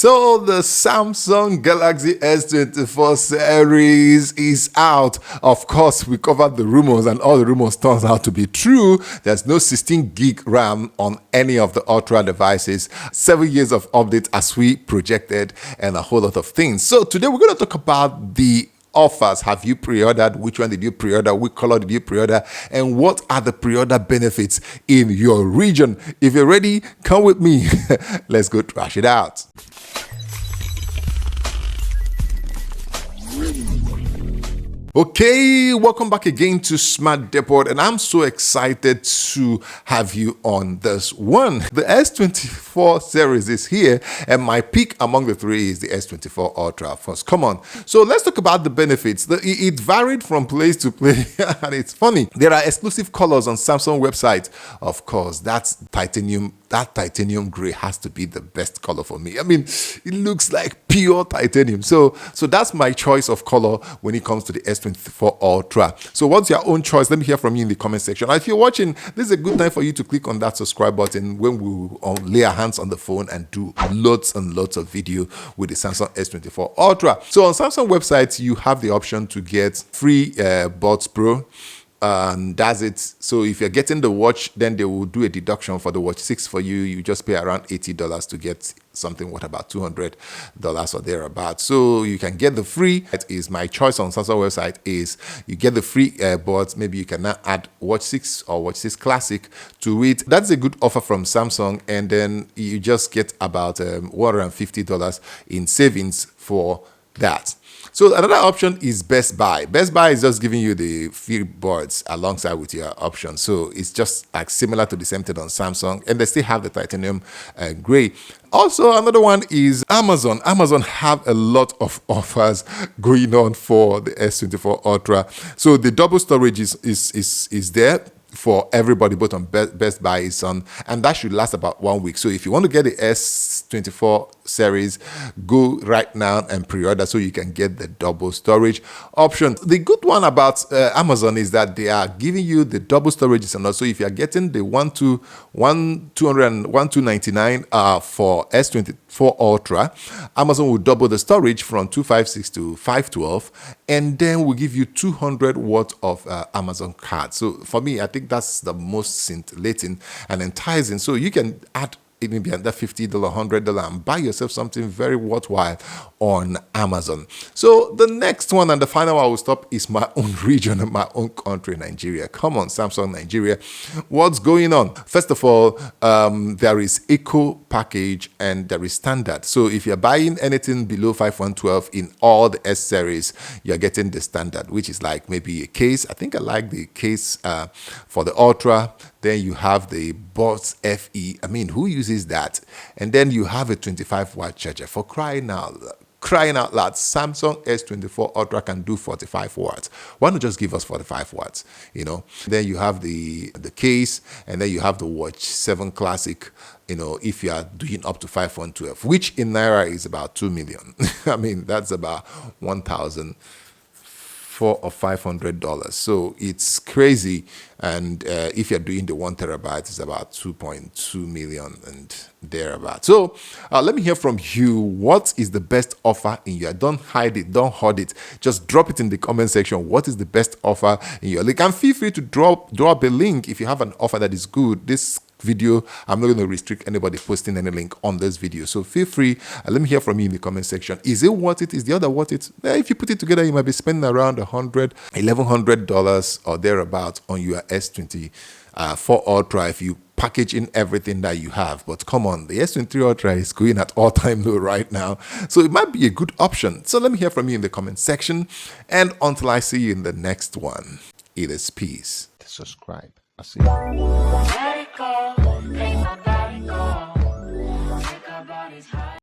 So the Samsung Galaxy S24 series is out. Of course, we covered the rumors and all the rumors turns out to be true. There's no 16 gig RAM on any of the Ultra devices, 7 years of updates as we projected, and a whole lot of things. So today we're going to talk about the offers. Have you pre-ordered? Which one did you pre-order? Which color did you pre-order? And what are the pre-order benefits in your region? If you're ready, come with me. Let's go trash it out. Okay, welcome back again to Smart Depot, and I'm so excited to have you on this one. The S24 series is here, and my pick among the three is the S24 Ultra. First, come on. So let's talk about the benefits. It varied from place to place, and it's funny. There are exclusive colors on Samsung website. Of course, that's titanium. That titanium gray has to be the best color for me. I mean, it looks like pure titanium. So that's my choice of color when it comes to the S24 Ultra. So what's your own choice? Let me hear from you in the comment section. And if you're watching, this is a good time for you to click on that subscribe button when we lay our hands on the phone and do lots and lots of video with the Samsung S24 Ultra. So on Samsung website, you have the option to get free Buds Pro. And that's it. So if you're getting the watch, then they will do a deduction for the watch 6 for you. You just pay around $80 to get something worth about $200 or thereabouts. So you can get the free. That is my choice on Samsung website is you get the free earbuds. Maybe you can now add watch 6 or watch 6 Classic to it. That's a good offer from Samsung. And then you just get about $150 in savings for that. So another option is Best Buy. Best Buy is just giving you the free buds alongside with your option. So it's just like similar to the same thing on Samsung, and they still have the titanium gray. Also, another one is Amazon. Amazon have a lot of offers going on for the S24 Ultra. So the double storage is there for everybody, both on Best Buy is on, and that should last about 1 week. So if you want to get the S24 series, go right now and pre-order so you can get the double storage option. The good one about Amazon is that they are giving you the double storage, and also if you are getting the 1299 for S24 Ultra, Amazon will double the storage from 256 to 512, and then will give you 200 watts of Amazon card. So for me, I think that's the most scintillating and enticing. So you can add maybe under $50, $100 and buy yourself something very worthwhile on Amazon. So the next one and the final one I will stop is my own region and my own country, Nigeria. Come on, Samsung Nigeria. What's going on? First of all, there is Eco package and there is standard. So if you're buying anything below 5112 in all the S series, you're getting the standard, which is like maybe a case. I think I like the case for the Ultra. Then you have the Buds FE. I mean, who uses that? And then you have a 25-watt charger. For crying out loud, Samsung S24 Ultra can do 45 watts. Why not just give us 45 watts? You know. Then you have the case, and then you have the Watch 7 Classic. You know, if you are doing up to 5112, which in Naira is about 2 million. I mean, that's about $1,400 or $500. So it's crazy. And if you're doing the 1 terabyte, it's about 2.2 million and thereabout. So let me hear from you. What is the best offer in your? Don't hide it. Don't hoard it. Just drop it in the comment section. What is the best offer in your link? And feel free to drop a link if you have an offer that is good. This video, I'm not going to restrict anybody posting any link on this video, so feel free. Let me hear from you in the comment section. Is it worth it? Is the other worth it? If you put it together, you might be spending around $1,100 or thereabout on your S24 Ultra if you package in everything that you have. But come on, the S23 Ultra is going at all-time low right now, so it might be a good option. So let me hear from you in the comment section, and until I see you in the next one, it is peace. Subscribe. I'll see you.